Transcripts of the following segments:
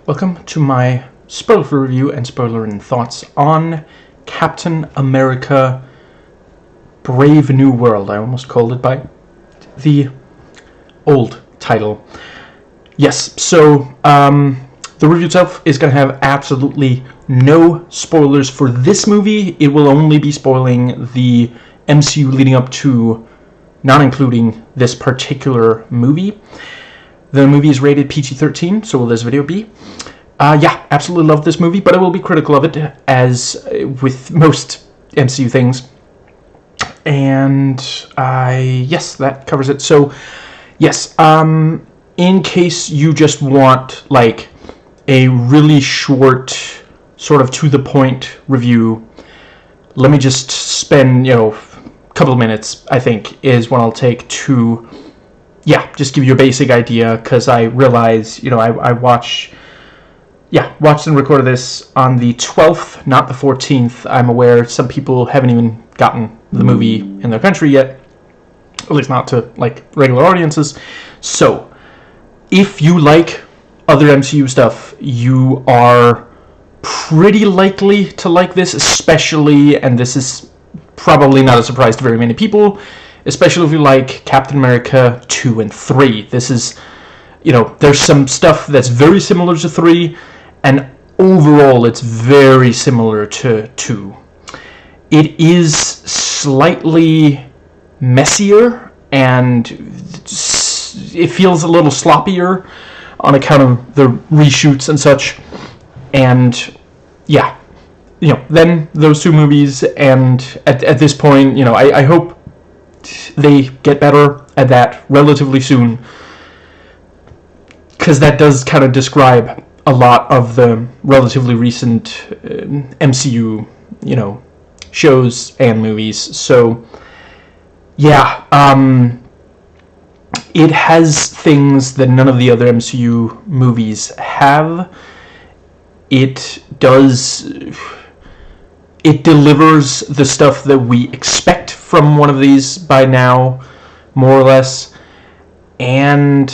Welcome to my spoiler review and spoiler and thoughts on Captain America Brave New World. I almost called it by the old title. Yes, so the review itself is going to have absolutely no spoilers for this movie. It will only be spoiling the MCU leading up to, not including this particular movie. The movie is rated PG-13, so will this video be. Yeah, absolutely love this movie, but I will be critical of it, as with most MCU things. And yes, that covers it. So, yes, in case you just want, like, a really short, sort of to-the-point review, let me just spend, a couple of minutes, I think, is what I'll take to... yeah, just give you a basic idea, because I realize, I watched and recorded this on the 12th, not the 14th. I'm aware some people haven't even gotten the movie in their country yet, at least not to, like, regular audiences. So, if you like other MCU stuff, you are pretty likely to like this, especially, and this is probably not a surprise to very many people, especially if you like Captain America 2 and 3. This is, there's some stuff that's very similar to 3, and overall it's very similar to 2. It is slightly messier, and it feels a little sloppier on account of the reshoots and such. And, yeah, then those two movies, and at this point, I hope they get better at that relatively soon, because that does kind of describe a lot of the relatively recent MCU, shows and movies. So, yeah, it has things that none of the other MCU movies have. It delivers the stuff that we expect from one of these by now, more or less. And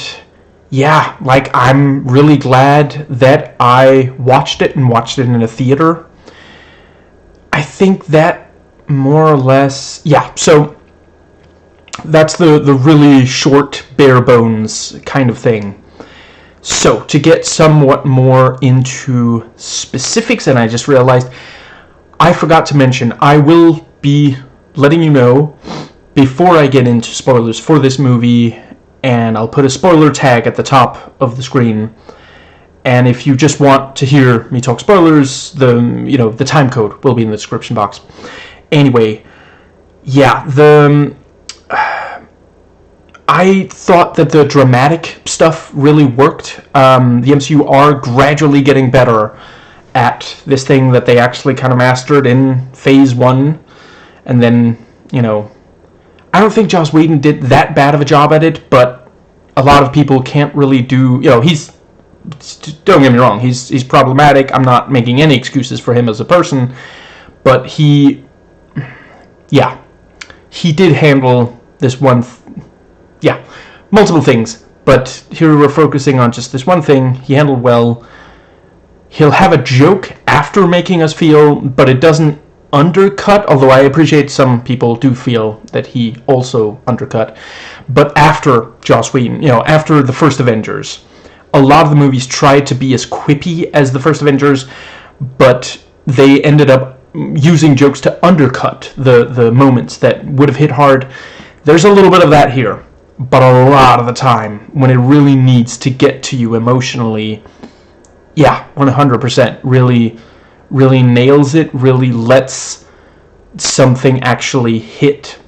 yeah, like, I'm really glad that I watched it in a theater. I think that more or less, yeah, so that's the really short, bare bones kind of thing. So, to get somewhat more into specifics, and I just realized I forgot to mention, I will be letting you know before I get into spoilers for this movie, and I'll put a spoiler tag at the top of the screen. And if you just want to hear me talk spoilers, the time code will be in the description box. Anyway, yeah, I thought that the dramatic stuff really worked. The MCU are gradually getting better at this thing that they actually kind of mastered in Phase 1. And then, I don't think Joss Whedon did that bad of a job at it, but a lot of people can't really do, don't get me wrong, he's problematic. I'm not making any excuses for him as a person, but he did handle this one, multiple things, but here we're focusing on just this one thing he handled well. He'll have a joke after making us feel, but it doesn't undercut, although I appreciate some people do feel that he also undercut. But after Joss Whedon, after the first Avengers, a lot of the movies tried to be as quippy as the first Avengers, but they ended up using jokes to undercut the moments that would have hit hard. There's a little bit of that here, but a lot of the time, when it really needs to get to you emotionally, 100%, really nails it, really lets something actually hit.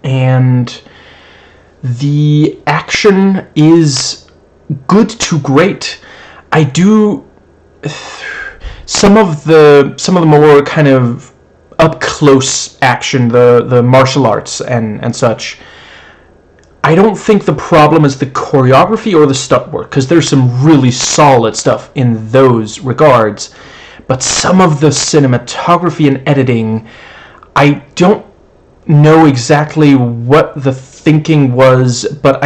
And the action is good to great. I do some of the more kind of up close action, the martial arts and such. I don't think the problem is the choreography or the stunt work, because there's some really solid stuff in those regards. But some of the cinematography and editing, I don't know exactly what the thinking was, but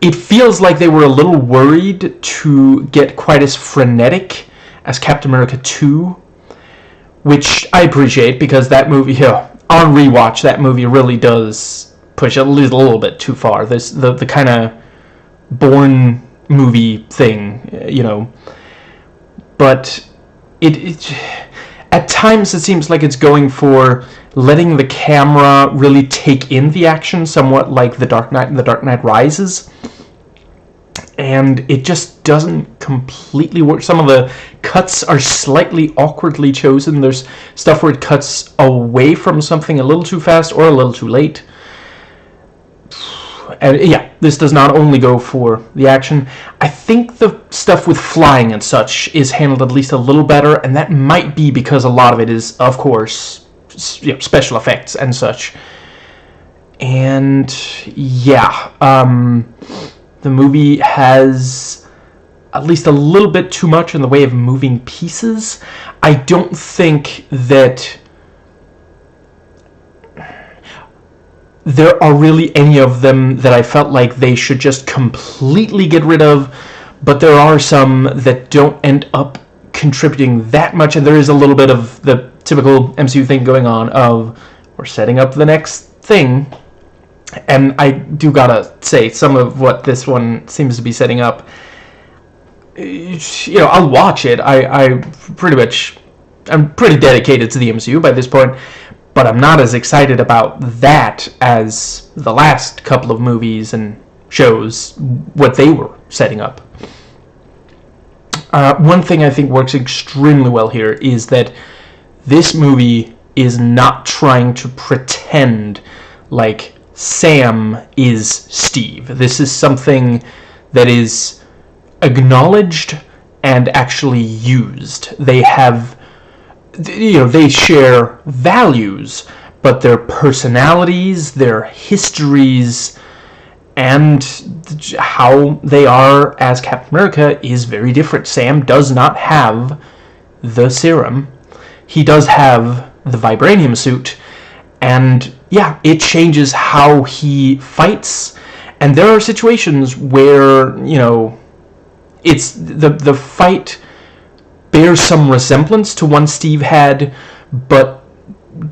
it feels like they were a little worried to get quite as frenetic as Captain America 2, which I appreciate, because that movie, on rewatch, that movie really does push it a little bit too far. There's the kind of Bourne movie thing, but it at times it seems like it's going for letting the camera really take in the action, somewhat like The Dark Knight and The Dark Knight Rises. And it just doesn't completely work. Some of the cuts are slightly awkwardly chosen. There's stuff where it cuts away from something a little too fast or a little too late. And yeah, this does not only go for the action. I think the stuff with flying and such is handled at least a little better, and that might be because a lot of it is, of course, special effects and such. And yeah, the movie has at least a little bit too much in the way of moving pieces. I don't think that there are really any of them that I felt like they should just completely get rid of, but there are some that don't end up contributing that much, and there is a little bit of the typical MCU thing going on of, we're setting up the next thing. And I do gotta say, some of what this one seems to be setting up, I'll watch it. I'm pretty dedicated to the MCU by this point, but I'm not as excited about that as the last couple of movies and shows, what they were setting up. One thing I think works extremely well here is that this movie is not trying to pretend like Sam is Steve. This is something that is acknowledged and actually used. They have, they share values, but their personalities, their histories, and how they are as Captain America is very different. Sam does not have the serum. He does have the vibranium suit, and yeah, it changes how he fights. And there are situations where, it's the fight bears some resemblance to one Steve had, but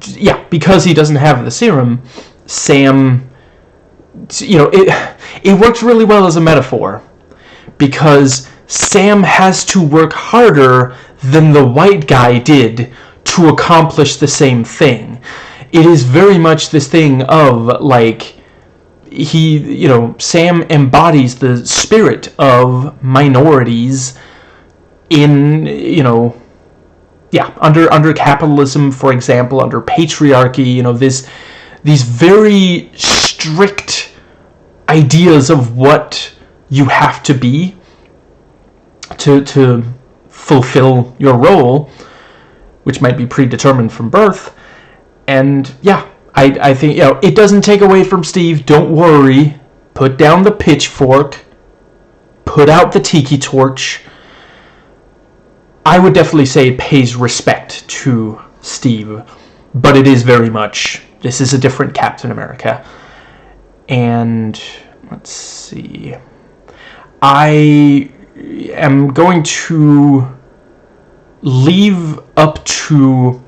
yeah, because he doesn't have the serum, Sam, it works really well as a metaphor, because Sam has to work harder than the white guy did to accomplish the same thing. It is very much this thing of, like, Sam embodies the spirit of minorities in, under capitalism, for example, under patriarchy, these very strict ideas of what you have to be to fulfill your role, which might be predetermined from birth. And yeah, I think, it doesn't take away from Steve. Don't worry. Put down the pitchfork. Put out the tiki torch. I would definitely say it pays respect to Steve, but it is very much, this is a different Captain America. And let's see. I am going to leave up to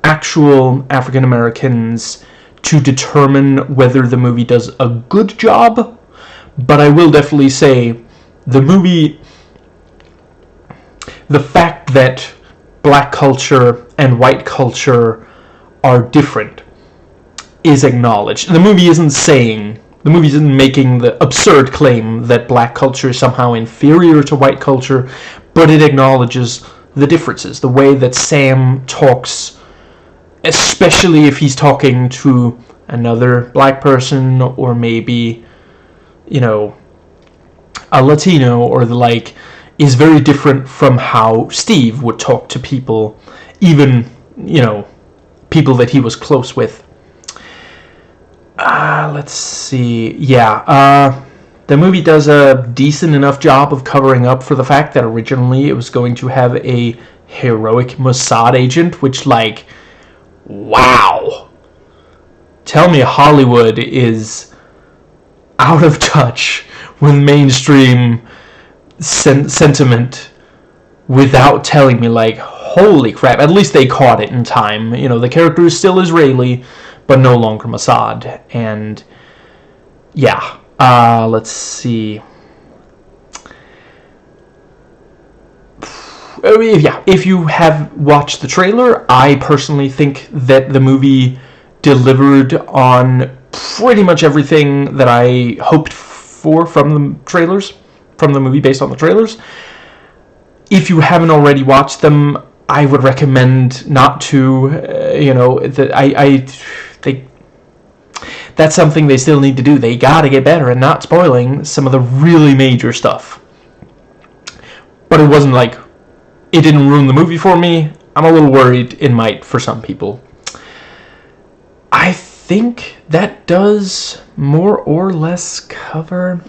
actual African Americans to determine whether the movie does a good job, but I will definitely say the movie, the fact that black culture and white culture are different is acknowledged. The movie isn't making the absurd claim that black culture is somehow inferior to white culture, but it acknowledges the differences, the way that Sam talks, especially if he's talking to another black person, or maybe, a Latino, or the like, is very different from how Steve would talk to people, even, people that he was close with. Let's see. Yeah, the movie does a decent enough job of covering up for the fact that originally it was going to have a heroic Mossad agent, which, like, wow. Tell me Hollywood is out of touch with mainstream sentiment without telling me, like, holy crap, at least they caught it in time. You know, the character is still Israeli, but no longer Mossad. And yeah, let's see. If you have watched the trailer, I personally think that the movie delivered on pretty much everything that I hoped for from the trailers, from the movie based on the trailers. If you haven't already watched them, I would recommend not to. That's something they still need to do. They gotta get better at not spoiling some of the really major stuff. But it wasn't like, it didn't ruin the movie for me. I'm a little worried it might for some people. I think that does more or less cover.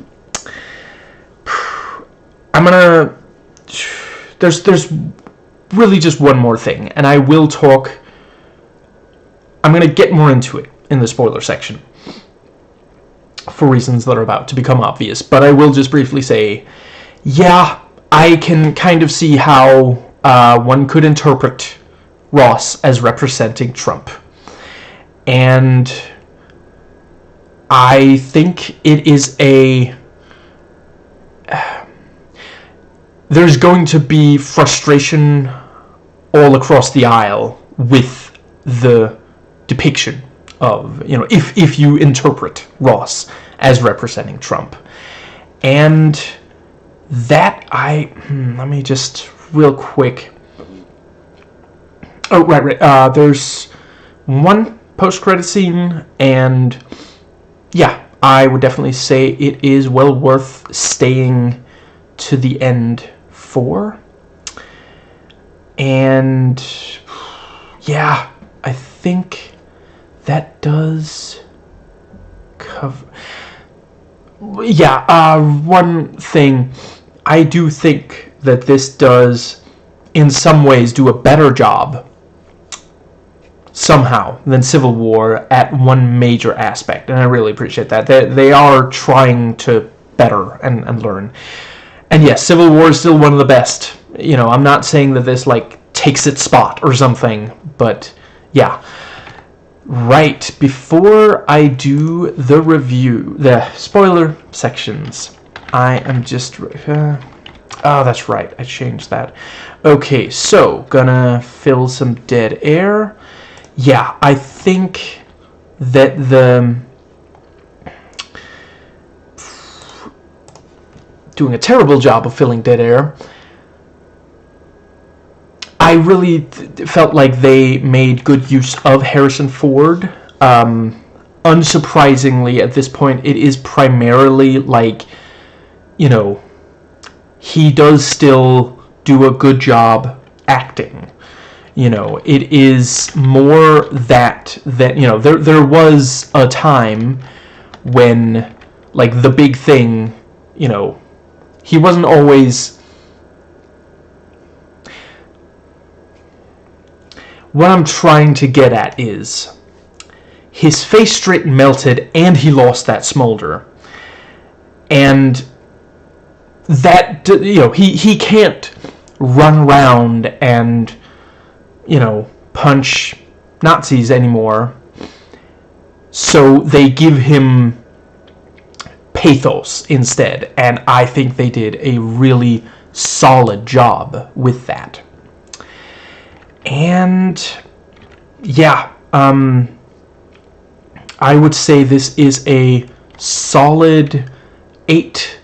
I'm gonna. There's really just one more thing, and I will talk. I'm gonna get more into it in the spoiler section for reasons that are about to become obvious. But I will just briefly say, yeah, I can kind of see how one could interpret Ross as representing Trump. And I think it is there's going to be frustration all across the aisle with the depiction of, if you interpret Ross as representing Trump. And that let me just real quick. Oh, right. There's one post-credit scene, and yeah, I would definitely say it is well worth staying to the end for. And yeah, I think that does cover. Yeah, one thing, I do think that this does, in some ways, do a better job somehow than Civil War at one major aspect, and I really appreciate that. They are trying to better and learn. And yes, Civil War is still one of the best. I'm not saying that this, like, takes its spot or something, but yeah. Right, before I do the review, the spoiler sections, I am just... oh, that's right, I changed that. Okay, so, gonna fill some dead air. Yeah, I think that doing a terrible job of filling dead air. I really felt like they made good use of Harrison Ford. Unsurprisingly, at this point, it is primarily like, he does still do a good job acting. It is more that there was a time when, like, the big thing, he wasn't always... What I'm trying to get at is, his face straight melted and he lost that smolder. And that, he can't run around and, punch Nazis anymore. So they give him pathos instead, and I think they did a really solid job with that. And yeah, I would say this is a solid 8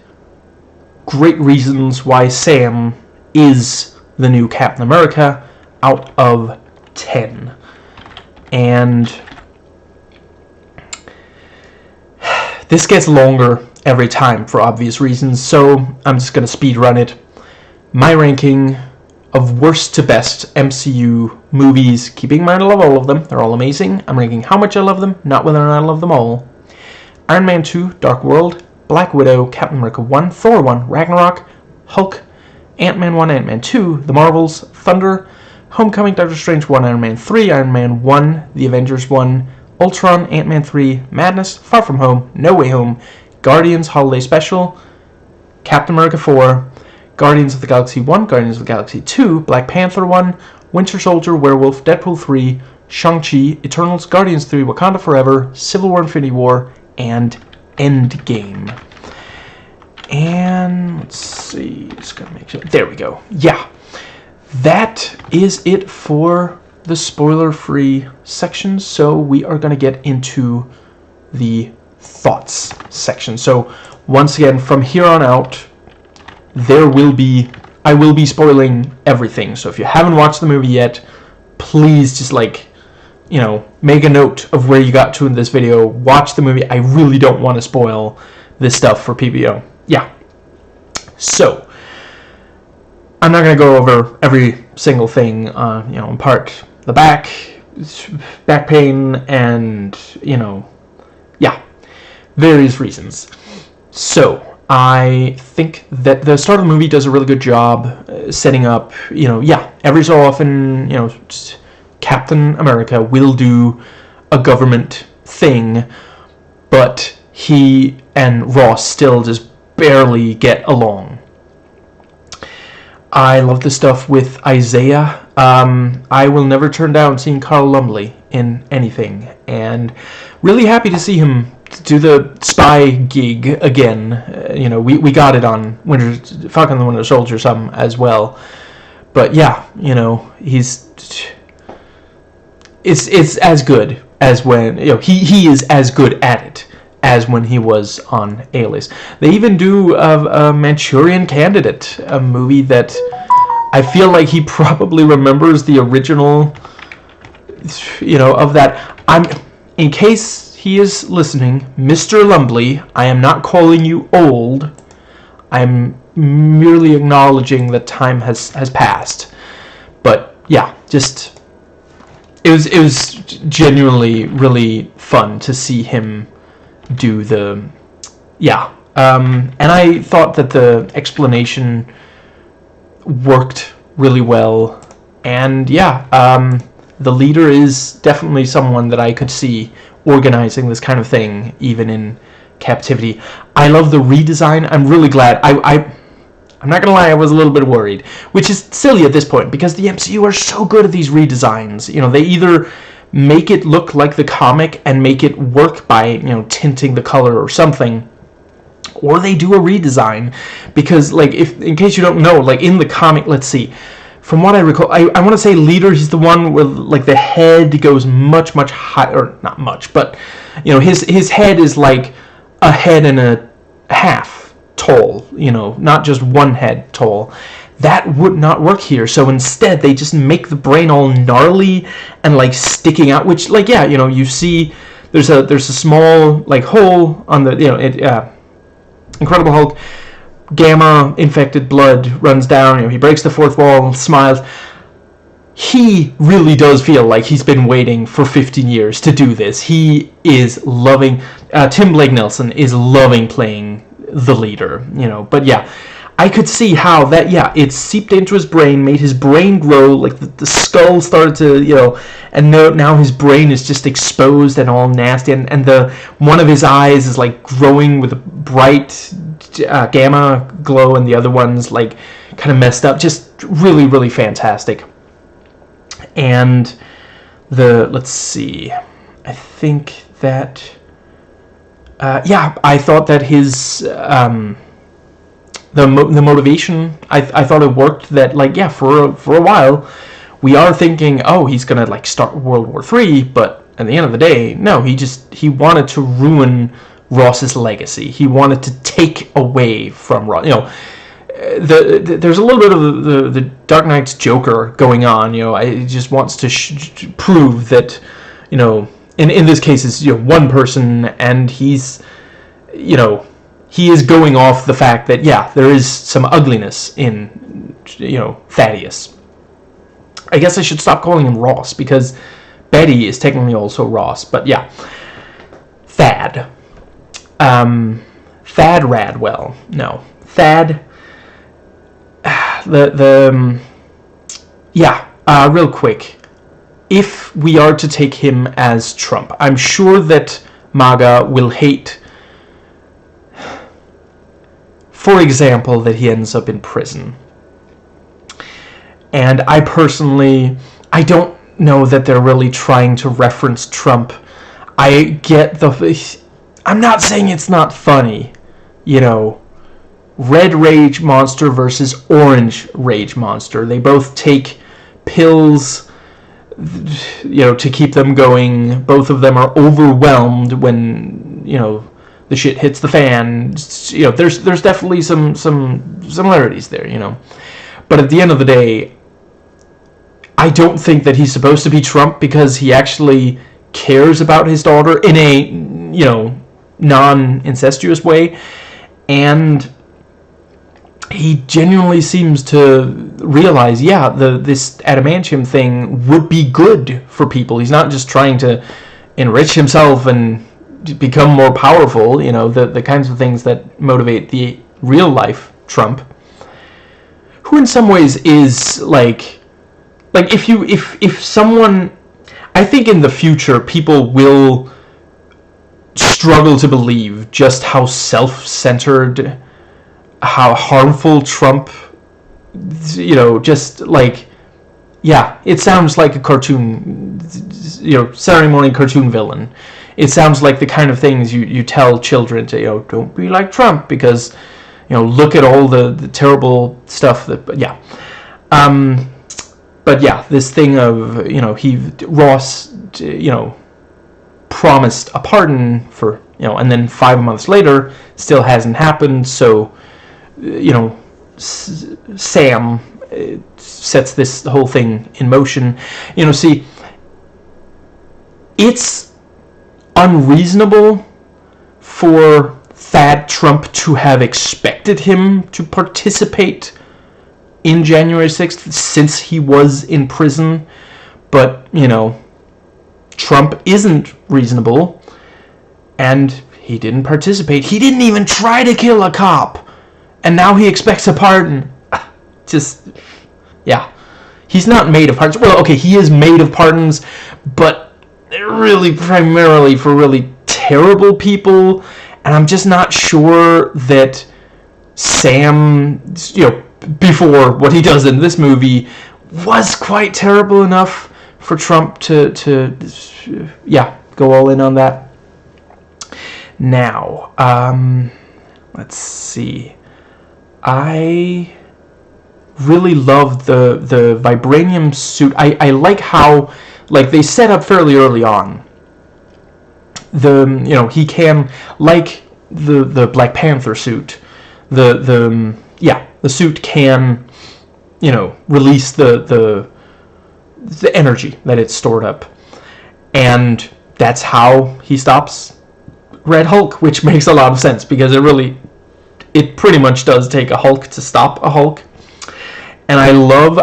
great reasons why Sam is the new Captain America out of 10. And this gets longer every time for obvious reasons, so I'm just going to speed run it. My ranking of worst to best MCU movies, keeping in mind I love all of them, they're all amazing. I'm ranking how much I love them, not whether or not I love them all. Iron Man 2, Dark World, Black Widow, Captain America 1, Thor 1, Ragnarok, Hulk, Ant-Man 1, Ant-Man 2, The Marvels, Thunder, Homecoming, Doctor Strange 1, Iron Man 3, Iron Man 1, The Avengers 1, Ultron, Ant-Man 3, Madness, Far From Home, No Way Home, Guardians Holiday Special, Captain America 4, Guardians of the Galaxy 1, Guardians of the Galaxy 2, Black Panther 1, Winter Soldier, Werewolf, Deadpool 3, Shang-Chi, Eternals, Guardians 3, Wakanda Forever, Civil War, Infinity War, and Endgame. And let's see, just gotta make sure. There we go. Yeah, that is it for the spoiler-free section. So we are gonna get into the thoughts section. So once again, from here on out, I will be spoiling everything. So if you haven't watched the movie yet, please just make a note of where you got to in this video. Watch the movie. I really don't want to spoil this stuff for PBO. Yeah. So I'm not going to go over every single thing. In part the back pain, and various reasons. So I think that the start of the movie does a really good job setting up. Every so often, Captain America will do a government thing, but he and Ross still just barely get along. I love the stuff with Isaiah. I will never turn down seeing Carl Lumbly in anything, and really happy to see him do the spy gig again. We got it on Falcon and the Winter Soldier some as well, but it's as good as when he is as good at it as when he was on Alias. They even do a Manchurian Candidate, a movie that I feel like he probably remembers the original, of that. In case he is listening, Mr. Lumbly, I am not calling you old. I'm merely acknowledging that time has passed. But yeah, just it was genuinely really fun to see him do the and I thought that the explanation worked really well, and the leader is definitely someone that I could see organizing this kind of thing even in captivity. I love the redesign. I'm really glad. I'm not gonna lie, I was a little bit worried, which is silly at this point because the MCU are so good at these redesigns. They either make it look like the comic and make it work by tinting the color or something, or they do a redesign. Because if in case you don't know, in the comic, let's see, from what I recall, I want to say leader, he's the one where the head goes much higher, or not much, but his head is like a head and a half tall, not just one head tall. That would not work here, so instead they just make the brain all gnarly and sticking out, which you see there's a small hole on the Incredible Hulk. Gamma infected blood runs down. He breaks the fourth wall and smiles. He really does feel like he's been waiting for 15 years to do this. He is loving. Tim Blake Nelson is loving playing the leader. But yeah, I could see how that, it seeped into his brain, made his brain grow, the skull started to, and now his brain is just exposed and all nasty, and one of his eyes is, growing with a bright gamma glow, and the other one's, kind of messed up. Just really, really fantastic. And let's see, I think that, I thought that his, the motivation, I thought it worked. That for a while we are thinking, oh, he's gonna start World War III, but at the end of the day, no, he wanted to ruin Ross's legacy. He wanted to take away from Ross. There's a little bit of the Dark Knight's Joker going on. He just wants to prove that in this case it's one person, and he's he is going off the fact that, there is some ugliness in, Thaddeus. I guess I should stop calling him Ross, because Betty is technically also Ross, but yeah. Thad. Thad Radwell. No. Thad. Real quick. If we are to take him as Trump, I'm sure that MAGA will hate for example, that he ends up in prison. And I personally, I don't know that they're really trying to reference Trump. I get I'm not saying it's not funny, you know, red rage monster versus orange rage monster. They both take pills, you know, to keep them going. Both of them are overwhelmed when, you know, the shit hits the fan. You know, there's definitely some similarities there, you know. But at the end of the day, I don't think that he's supposed to be Trump because he actually cares about his daughter in a, you know, non-incestuous way, and he genuinely seems to realize, yeah, this adamantium thing would be good for people. He's not just trying to enrich himself and become more powerful, you know, the kinds of things that motivate the real life Trump, who in some ways is like if someone, I think in the future people will struggle to believe just how self-centered, how harmful Trump, you know, just like, yeah, it sounds like a cartoon, you know, Saturday morning cartoon villain. It sounds like the kind of things you tell children to, you know, don't be like Trump because, you know, look at all the terrible stuff that, yeah. But yeah, this thing of, you know, Ross, you know, promised a pardon for, you know, and then 5 months later still hasn't happened, so, you know, Sam sets this whole thing in motion. You know, see, it's unreasonable for Thad Trump to have expected him to participate in January 6th since he was in prison, but, you know, Trump isn't reasonable, and he didn't participate. He didn't even try to kill a cop, and now he expects a pardon. Just, yeah. He's not made of pardons. Well, okay, he is made of pardons, but they're really primarily for really terrible people, and I'm just not sure that Sam, you know, before what he does in this movie, was quite terrible enough for Trump to yeah, go all in on that. Now, let's see. I really love the vibranium suit. I like how, like, they set up fairly early on. You know, he can, like the Black Panther suit, the suit can, you know, release the energy that it's stored up, and that's how he stops Red Hulk, which makes a lot of sense because it pretty much does take a Hulk to stop a Hulk. And I love,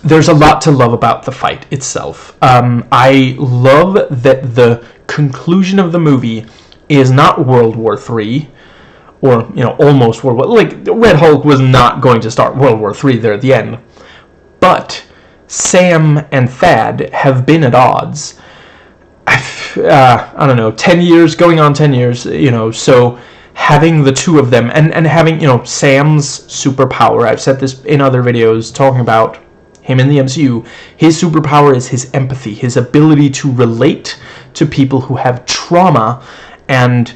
there's a lot to love about the fight itself. I love that the conclusion of the movie is not World War III, or, you know, almost World War... Like, Red Hulk was not going to start World War III there at the end. But Sam and Thad have been at odds. I don't know, 10 years, going on 10 years, you know, so having the two of them, and having, you know, Sam's superpower, I've said this in other videos talking about him in the MCU, his superpower is his empathy, his ability to relate to people who have trauma and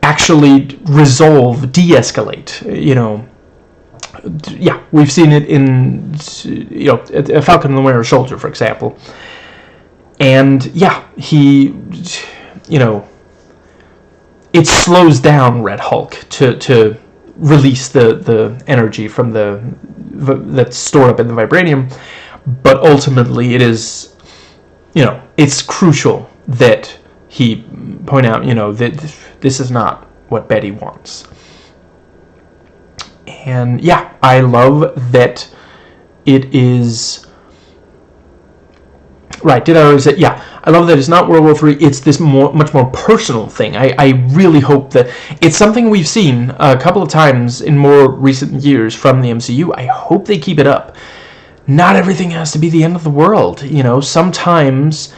actually resolve, de-escalate, you know. Yeah, we've seen it in, you know, Falcon and the Winter Soldier, for example. And yeah, he, you know, it slows down Red Hulk to release the energy from that's stored up in the vibranium, but ultimately it is, you know, it's crucial that he point out, you know, that this is not what Betty wants. And yeah, I love that it is... Right, did I already say... Yeah, I love that it's not World War III, it's this much more personal thing. I really hope that... It's something we've seen a couple of times in more recent years from the MCU. I hope they keep it up. Not everything has to be the end of the world, you know. Sometimes,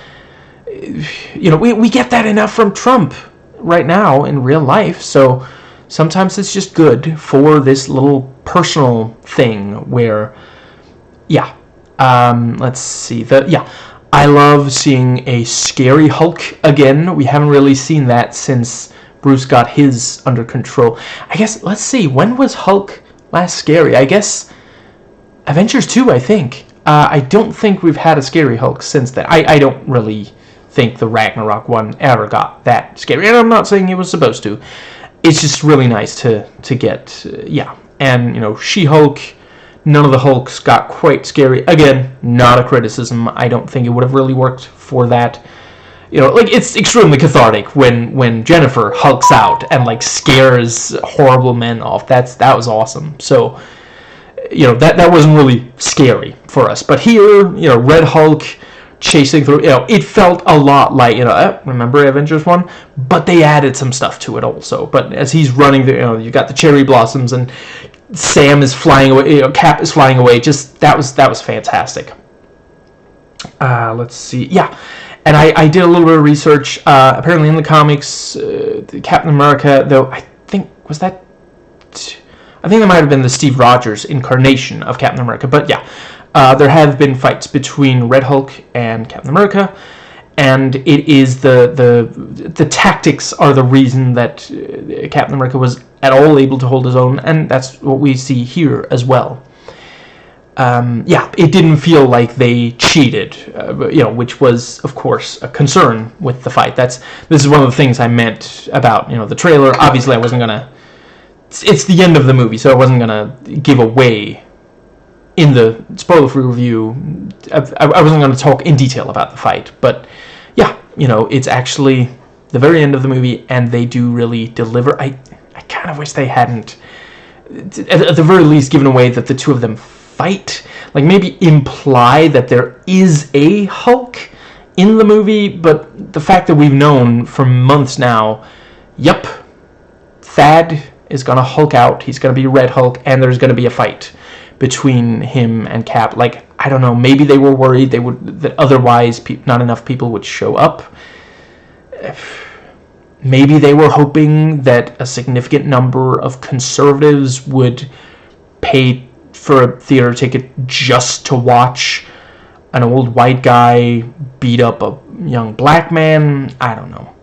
you know, we get that enough from Trump. right now in real life. So sometimes it's just good for this little personal thing where, yeah. Let's see. I love seeing a scary Hulk again. We haven't really seen that since Bruce got his under control. I guess, let's see, when was Hulk last scary? I guess Avengers 2, I think. I don't think we've had a scary Hulk since then. I don't really think the Ragnarok one ever got that scary. And I'm not saying it was supposed to. It's just really nice to get, yeah. And, She-Hulk, none of the Hulks got quite scary. Again, not a criticism. I don't think it would have really worked for that. It's extremely cathartic when Jennifer hulks out and, scares horrible men off. That was awesome. So, that wasn't really scary for us. But here, Red Hulk chasing through, it felt a lot like, remember Avengers 1? But they added some stuff to it also. But as he's running through, you got the cherry blossoms and Sam is flying away, Cap is flying away. Just, that was fantastic. Let's see. Yeah. And I did a little bit of research. Apparently in the comics, Captain America, though, I think that might have been the Steve Rogers incarnation of Captain America. But yeah, there have been fights between Red Hulk and Captain America, and it is the tactics are the reason that Captain America was at all able to hold his own, and that's what we see here as well. It didn't feel like they cheated, which was, of course, a concern with the fight. This is one of the things I meant about, the trailer. Obviously, I wasn't gonna. It's the end of the movie, so I wasn't gonna give away in the spoiler-free review. I wasn't gonna talk in detail about the fight, but yeah, it's actually the very end of the movie, and they do really deliver. I kind of wish they hadn't, at the very least, given away that the two of them fight, maybe imply that there is a Hulk in the movie, but the fact that we've known for months now, yep, Thad is gonna Hulk out, he's gonna be Red Hulk, and there's gonna be a fight between him and Cap. I don't know, maybe they were worried that otherwise not enough people would show up. Maybe they were hoping that a significant number of conservatives would pay for a theater ticket just to watch an old white guy beat up a young black man. I don't know.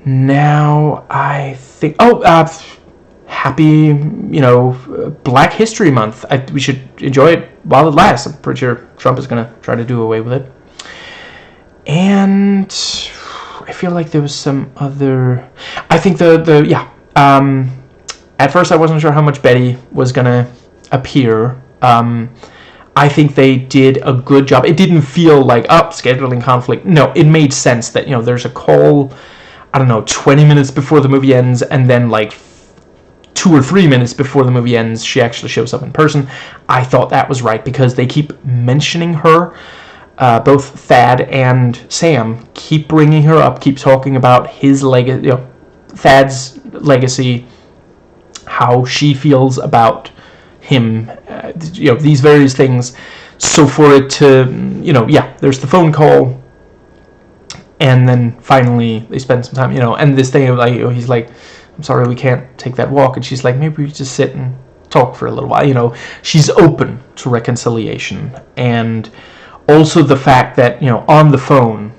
Now I think, happy, Black History Month. We should enjoy it while it lasts. I'm pretty sure Trump is going to try to do away with it. And I feel like there was some other, I think at first I wasn't sure how much Betty was going to appear. I think they did a good job. It didn't feel like, scheduling conflict. No, it made sense that, there's a call, 20 minutes before the movie ends, and then 2 or 3 minutes before the movie ends, she actually shows up in person. I thought that was right because they keep mentioning her. Both Thad and Sam keep bringing her up, keep talking about his legacy, Thad's legacy, how she feels about him, these various things. So for it to, there's the phone call, and then finally they spend some time, and this thing of he's like, I'm sorry, we can't take that walk, and she's like, maybe we just sit and talk for a little while. She's open to reconciliation, and also the fact that, on the phone,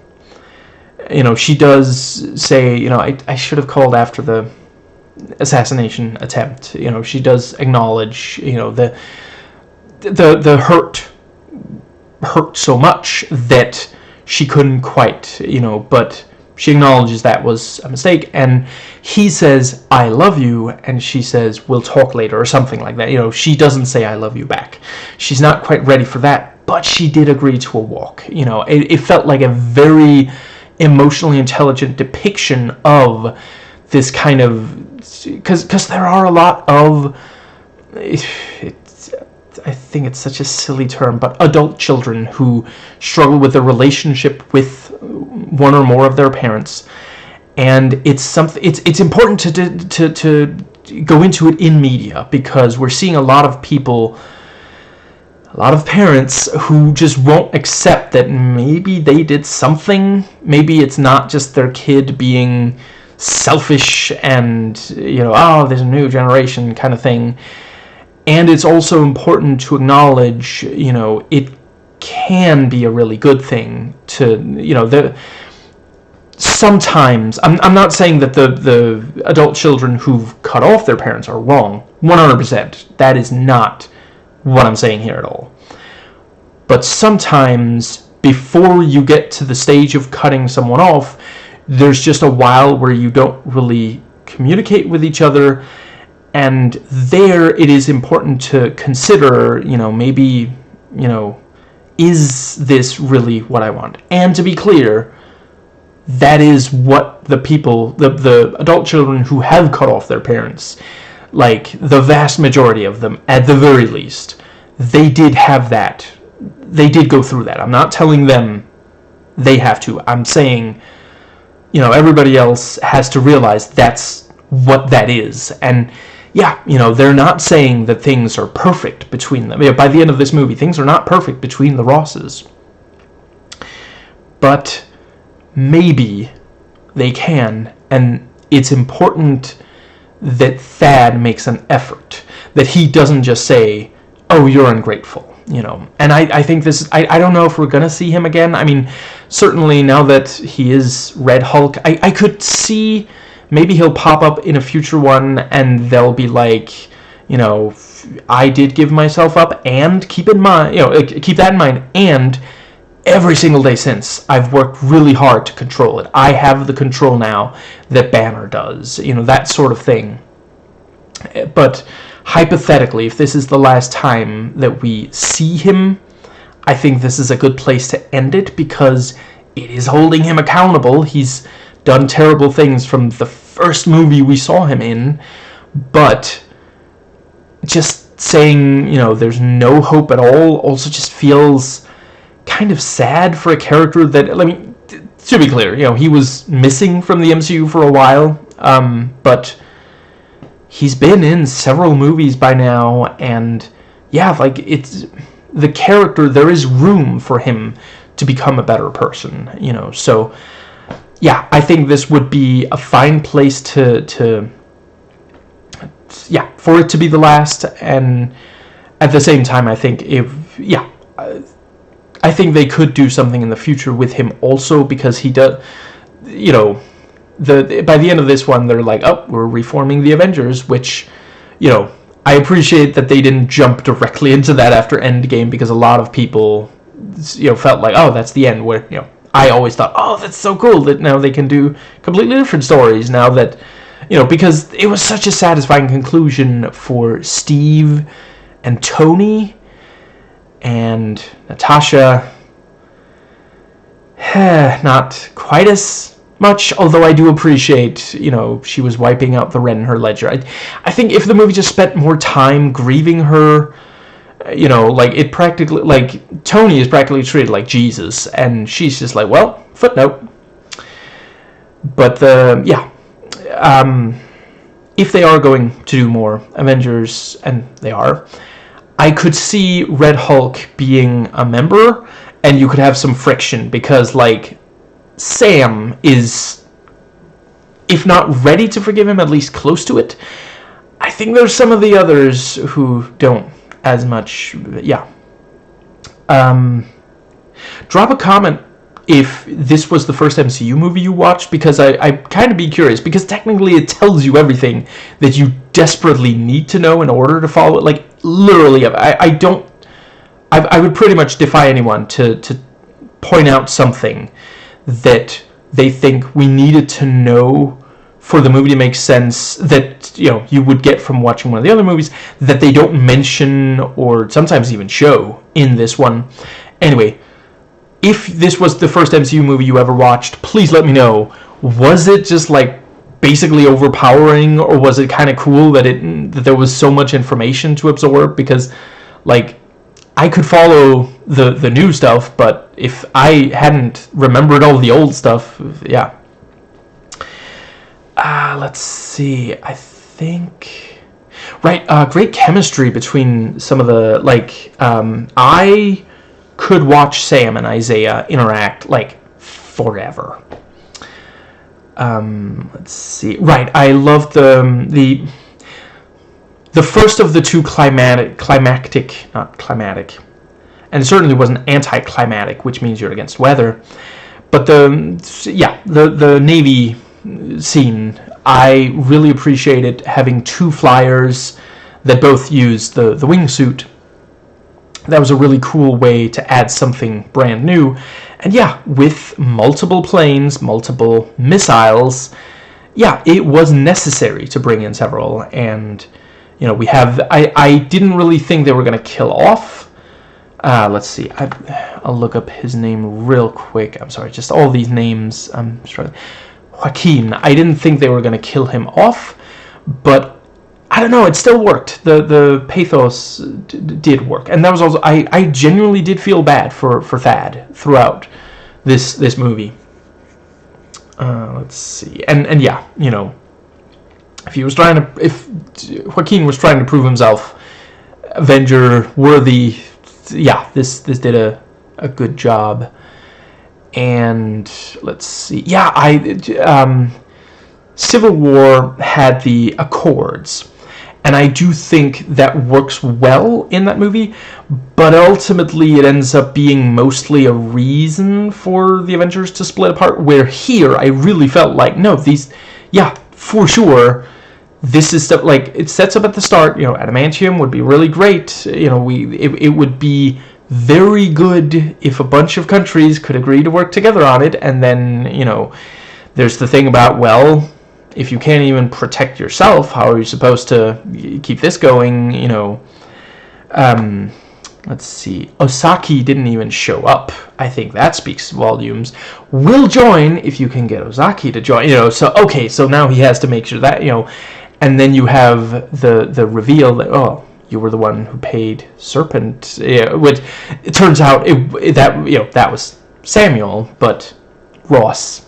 she does say, I should have called after the assassination attempt. She does acknowledge, the hurt so much that she couldn't quite, but she acknowledges that was a mistake, and he says, I love you, and she says, we'll talk later, or something like that. She doesn't say I love you back. She's not quite ready for that, but she did agree to a walk. It felt like a very emotionally intelligent depiction of this kind of, because there are a lot of, I think it's such a silly term, but adult children who struggle with their relationship with one or more of their parents, and it's something. It's important to go into it in media, because we're seeing a lot of people, a lot of parents who just won't accept that maybe they did something. Maybe it's not just their kid being selfish and, oh, there's a new generation kind of thing. And it's also important to acknowledge, it can be a really good thing to, sometimes, I'm not saying that the adult children who've cut off their parents are wrong, 100%. That is not what I'm saying here at all. But sometimes, before you get to the stage of cutting someone off, there's just a while where you don't really communicate with each other, and there it is important to consider, maybe, is this really what I want? And to be clear, that is what the people, the adult children who have cut off their parents, like the vast majority of them, at the very least, they did have that. They did go through that. I'm not telling them they have to. I'm saying, everybody else has to realize that's what that is. And yeah, they're not saying that things are perfect between them. By the end of this movie, things are not perfect between the Rosses. But maybe they can, and it's important that Thad makes an effort, that he doesn't just say, oh, you're ungrateful, and I think this, I don't know if we're gonna see him again. I mean, certainly now that he is Red Hulk, I could see maybe he'll pop up in a future one and they'll be like, I did give myself up, and keep in mind, keep that in mind, and every single day since, I've worked really hard to control it. I have the control now that Banner does, that sort of thing. But hypothetically, if this is the last time that we see him, I think this is a good place to end it, because it is holding him accountable. He's done terrible things from the first movie we saw him in, but just saying, there's no hope at all also just feels kind of sad for a character that, to be clear, he was missing from the MCU for a while, but he's been in several movies by now, and yeah, it's the character, there is room for him to become a better person, so yeah, I think this would be a fine place to for it to be the last, and at the same time, I think I think they could do something in the future with him also, because he does, by the end of this one, they're like, oh, we're reforming the Avengers, which, I appreciate that they didn't jump directly into that after Endgame, because a lot of people, felt like, oh, that's the end, where, I always thought, oh, that's so cool that now they can do completely different stories now that, because it was such a satisfying conclusion for Steve and Tony and Natasha. Not quite as much, although I do appreciate, she was wiping out the red in her ledger. I think if the movie just spent more time grieving her, it practically, Tony is practically treated like Jesus, and she's just like, well, footnote. But if they are going to do more Avengers, and they are, I could see Red Hulk being a member, and you could have some friction, because, Sam is, if not ready to forgive him, at least close to it. I think there's some of the others who don't as much, drop a comment if this was the first MCU movie you watched, because I kind of be curious, because technically it tells you everything that you desperately need to know in order to follow it. Literally, I would pretty much defy anyone to point out something that they think we needed to know for the movie to make sense, that you would get from watching one of the other movies, that they don't mention or sometimes even show in this one. Anyway, if this was the first MCU movie you ever watched, please let me know. Was it just basically overpowering, or was it kind of cool that there was so much information to absorb? Because I could follow the new stuff, but if I hadn't remembered all the old stuff, yeah. Let's see. I think, right. Great chemistry between some of the I could watch Sam and Isaiah interact forever. let's see. Right, I love the first of the two climactic, not climatic, and it certainly wasn't anticlimactic, which means you're against weather. But the Navy scene, I really appreciated having two flyers that both used the wingsuit. That was a really cool way to add something brand new. And yeah, with multiple planes, multiple missiles, yeah, it was necessary to bring in several. And, you know, we have... I didn't really think they were going to kill off. Let's see. I'll look up his name real quick. I'm sorry, just all these names. I'm struggling. Joaquin. I didn't think they were going to kill him off, but I don't know, it still worked. The pathos did work. And that was also... I genuinely did feel bad for Thad throughout this movie. Let's see. And yeah, you know, if Joaquin was trying to prove himself Avenger worthy, yeah, this did a good job. And let's see. Yeah, Civil War had the Accords, and I do think that works well in that movie, but ultimately it ends up being mostly a reason for the Avengers to split apart, where here I really felt like, no, yeah, for sure, this is stuff, like, it sets up at the start, you know, adamantium would be really great, you know, it would be very good if a bunch of countries could agree to work together on it, and then, you know, there's the thing about, well, if you can't even protect yourself, how are you supposed to keep this going, you know? Let's see. Osaki didn't even show up. I think that speaks volumes. We'll join if you can get Ozaki to join, you know, so, okay, so now he has to make sure that, you know, and then you have the reveal that, oh, you were the one who paid Serpent, which it turns out that was Samuel, but Ross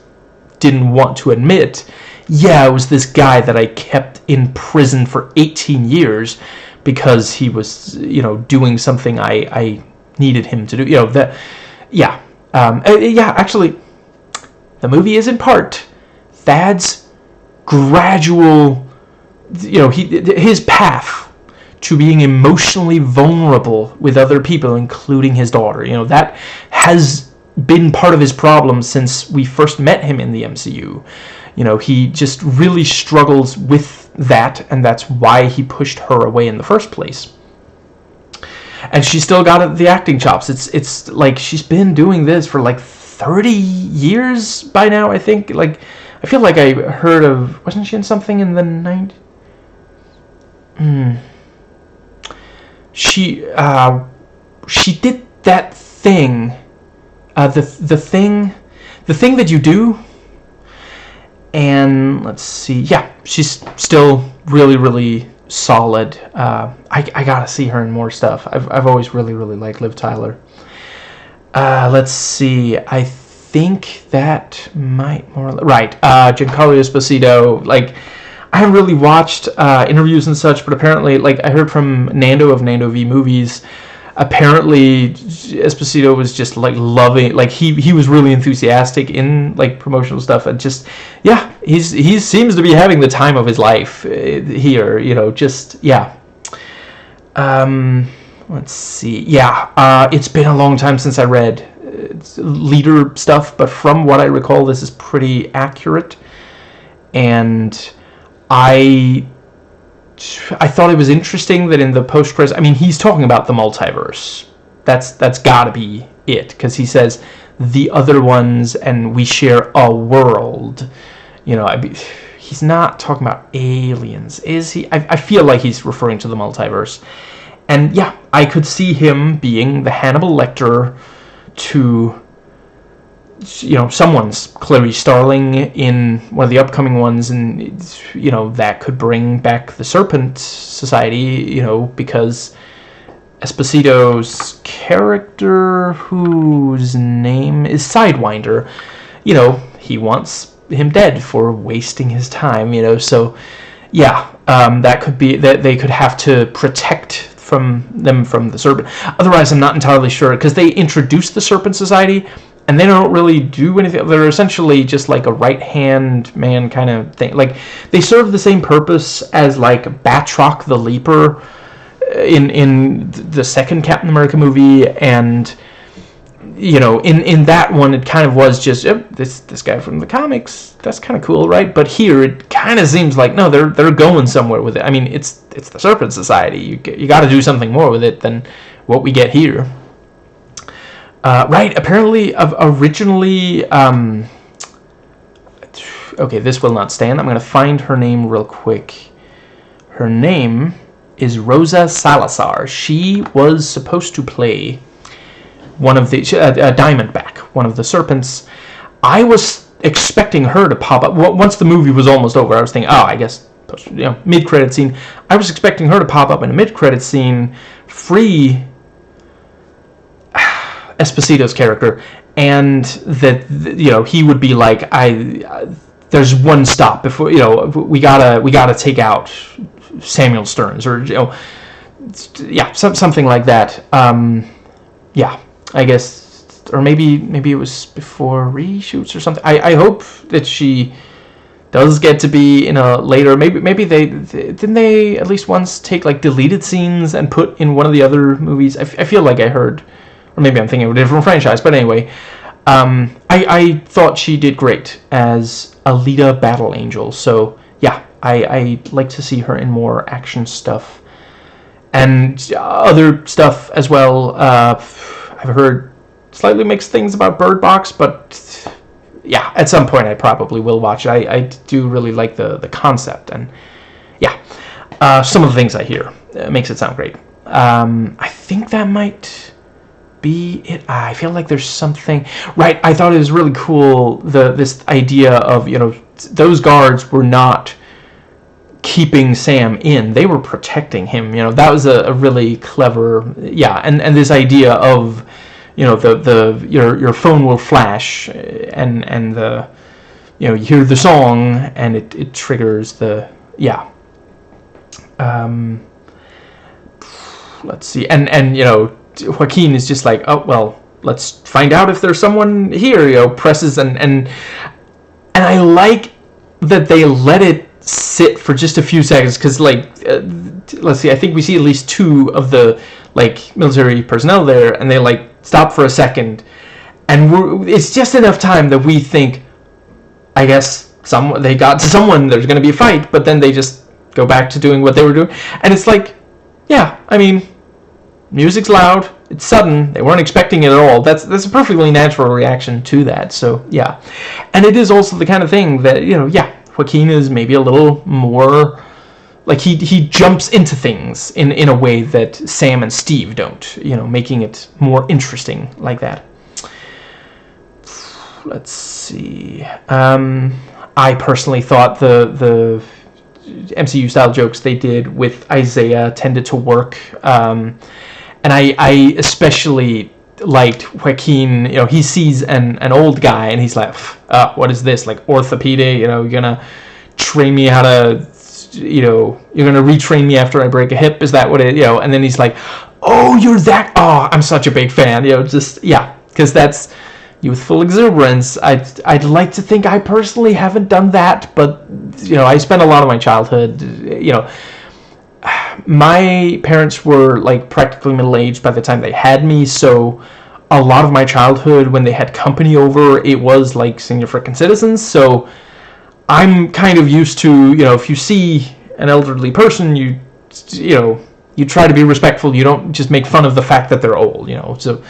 didn't want to admit, yeah, it was this guy that I kept in prison for 18 years because he was, you know, doing something I needed him to do. You know, that, yeah. Actually, the movie is in part Thad's gradual, you know, his path to being emotionally vulnerable with other people, including his daughter. You know, that has been part of his problem since we first met him in the MCU. You know, he just really struggles with that, and that's why he pushed her away in the first place. And she's still got the acting chops. It's like she's been doing this for like 30 years by now, I think. Like, I feel like I heard of... Wasn't she in something in the 90s? She did that thing. The thing that you do. And let's see. Yeah, she's still really, really solid. I gotta see her in more stuff. I've always really, really liked Liv Tyler. Let's see. I think that might more... Right. Giancarlo Esposito. Like, I haven't really watched interviews and such, but apparently, like, I heard from Nando of Nando V Movies, apparently Esposito was just, like, loving... Like, he was really enthusiastic in, like, promotional stuff, and just... Yeah, he seems to be having the time of his life here, you know, just... Yeah. Let's see. Yeah, it's been a long time since I read leader stuff, but from what I recall, this is pretty accurate. And I thought it was interesting that in the post-credits, I mean, he's talking about the multiverse. That's gotta be it, because he says the other ones and we share a world. You know, he's not talking about aliens, is he? I feel like he's referring to the multiverse. And yeah, I could see him being the Hannibal Lecter to, you know, someone's Clarice Starling in one of the upcoming ones, and, you know, that could bring back the Serpent Society, you know, because Esposito's character, whose name is Sidewinder, you know, he wants him dead for wasting his time, you know, so, yeah, that could be, that they could have to protect from the Serpent. Otherwise, I'm not entirely sure, because they introduced the Serpent Society, and they don't really do anything. They're essentially just like a right-hand man kind of thing. Like, they serve the same purpose as like Batroc the Leaper in the second Captain America movie, and in that one it kind of was just this guy from the comics, that's kind of cool, right? But here it kind of seems like no, they're going somewhere with it. I mean, it's the Serpent Society. You got to do something more with it than what we get here. Right, apparently, originally, okay, this will not stand. I'm going to find her name real quick. Her name is Rosa Salazar. She was supposed to play one of the, Diamondback, one of the serpents. I was expecting her to pop up. Once the movie was almost over, I was thinking, I guess, mid-credit scene. I was expecting her to pop up in a mid-credit scene, free Esposito's character, and that he would be like, there's one stop before we gotta take out Samuel Stearns, or something like that. I guess, or maybe it was before reshoots or something. I hope that she does get to be in a later. Maybe they didn't they at least once take like deleted scenes and put in one of the other movies. I feel like I heard. Or maybe I'm thinking of a different franchise, but anyway, I thought she did great as Alita Battle Angel. So yeah, I like to see her in more action stuff and other stuff as well. I've heard slightly mixed things about Bird Box, but yeah, at some point I probably will watch it. I do really like the concept, and yeah, some of the things I hear makes it sound great. I think that might be it. I feel like there's something, right? I thought it was really cool, this idea of those guards were not keeping Sam in, they were protecting him. That was a really clever, and this idea of your phone will flash, and the you hear the song and it triggers the let's see, and Joaquin is just like, oh well, let's find out if there's someone here. Presses and I like that they let it sit for just a few seconds, because let's see, I think we see at least two of the military personnel there, and they stop for a second, and it's just enough time that we think, I guess they got to someone, there's going to be a fight, but then they just go back to doing what they were doing, and it's like, yeah, I mean, music's loud, it's sudden, they weren't expecting it at all. That's a perfectly natural reaction to that. So yeah, and it is also the kind of thing that Joaquin is maybe a little more he jumps into things in a way that Sam and Steve don't, making it more interesting like that. Let's see. I personally thought the MCU style jokes they did with Isaiah tended to work. And I especially liked Joaquin. He sees an old guy and he's like, what is this, orthopedic? You're gonna train me how to, you're gonna retrain me after I break a hip? Is that what it? And then he's like, oh, you're that. Oh, I'm such a big fan. Because that's youthful exuberance. I'd like to think I personally haven't done that, but I spent a lot of my childhood, my parents were practically middle-aged by the time they had me, so a lot of my childhood when they had company over, it was senior frickin' citizens. So I'm kind of used to, if you see an elderly person, you try to be respectful. You don't just make fun of the fact that they're old, so,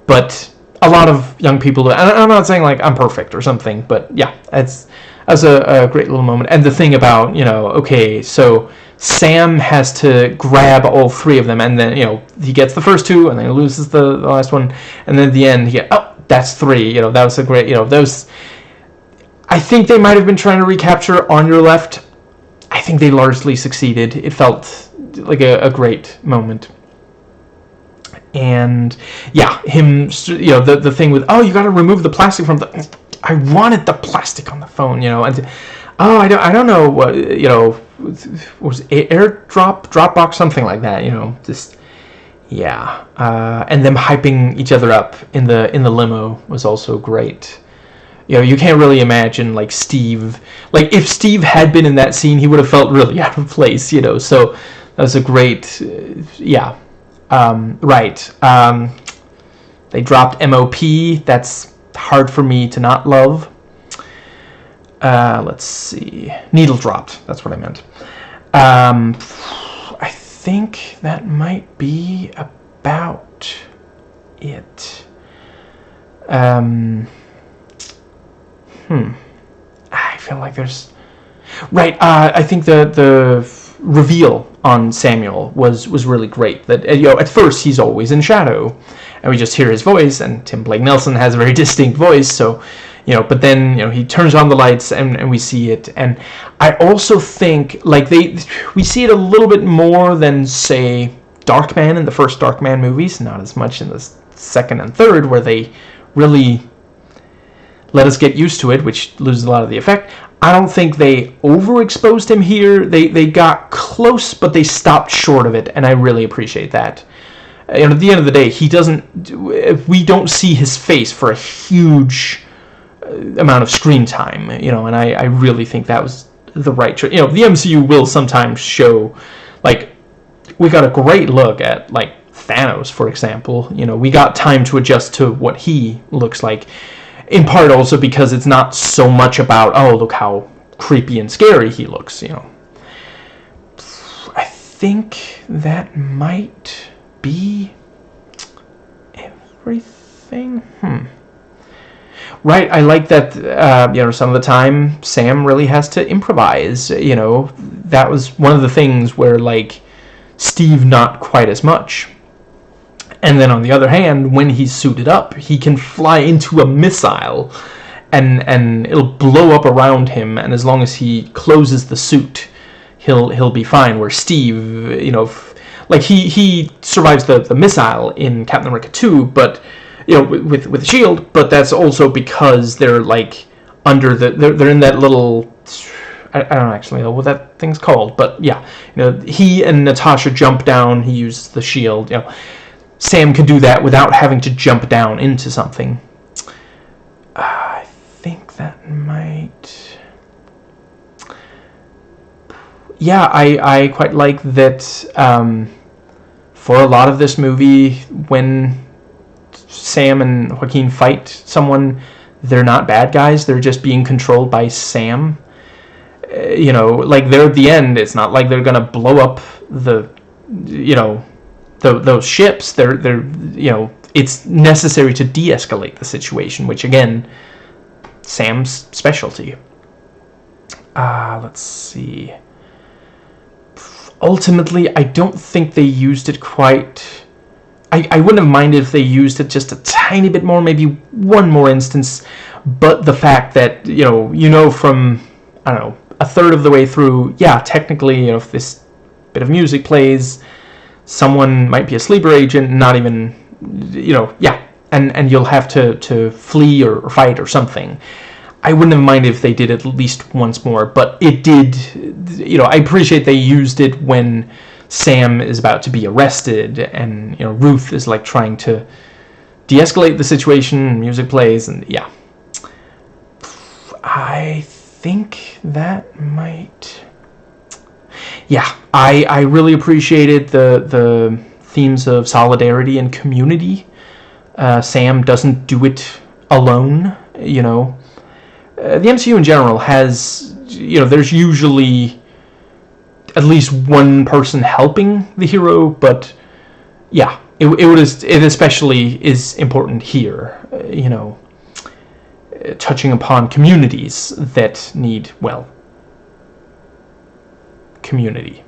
but a lot of young people do. And I'm not saying I'm perfect or something, but yeah, that's a great little moment. And the thing about, okay, so Sam has to grab all three of them, and then he gets the first two, and then he loses the last one, and then at the end that's three. That was a great. Those. I think they might have been trying to recapture On Your Left. I think they largely succeeded. It felt like a great moment. And yeah, him. The thing with you got to remove the plastic from the. I wanted the plastic on the phone. And I don't know what was it, AirDrop, Dropbox, something like that. Just Yeah, and them hyping each other up in the limo was also great. You can't really imagine like Steve. Like if Steve had been in that scene, he would have felt really out of place. So that was a great, yeah. Right. They dropped MOP. That's hard for me to not love. Let's see. Needle dropped. That's what I meant. I think that might be about it. I feel like there's... Right, I think the reveal on Samuel was really great. That at first he's always in shadow, and we just hear his voice, and Tim Blake Nelson has a very distinct voice, so... but then, he turns on the lights and we see it. And I also think, like, we see it a little bit more than, say, Darkman in the first Darkman movies, not as much in the second and third, where they really let us get used to it, which loses a lot of the effect. I don't think they overexposed him here. They got close, but they stopped short of it, and I really appreciate that. And at the end of the day, we don't see his face for a huge amount of screen time, and I really think that was the right choice. The MCU will sometimes show, like, we got a great look at, like, Thanos, for example. We got time to adjust to what he looks like, in part also because it's not so much about, oh, look how creepy and scary he looks, I think that might be everything. Right, I like that, some of the time Sam really has to improvise, that was one of the things where, like, Steve not quite as much. And then on the other hand, when he's suited up, he can fly into a missile and it'll blow up around him, and as long as he closes the suit, he'll be fine. Where Steve, like he survives the missile in Captain America 2, but with the shield, but that's also because they're like under they're in that little, I don't actually know what that thing's called, but yeah, he and Natasha jump down, he uses the shield, Sam can do that without having to jump down into something. I think that might... Yeah, I quite like that for a lot of this movie, when Sam and Joaquin fight someone, they're not bad guys, they're just being controlled by Sam. Like, they're at the end, it's not like they're gonna blow up those ships. They're it's necessary to de-escalate the situation, which again, Sam's specialty. Let's see. Ultimately, I don't think they used it quite... I wouldn't have minded if they used it just a tiny bit more, maybe one more instance, but the fact that, from, I don't know, a third of the way through, yeah, technically, if this bit of music plays, someone might be a sleeper agent, not even, yeah, and you'll have to flee or fight or something. I wouldn't have minded if they did it at least once more, but it did, I appreciate they used it when Sam is about to be arrested, and, Ruth is, like, trying to de-escalate the situation, music plays, and, yeah. I think that might... Yeah, I really appreciated the themes of solidarity and community. Sam doesn't do it alone, the MCU in general has, there's usually at least one person helping the hero, but yeah, it especially is important here, touching upon communities that need, well, community.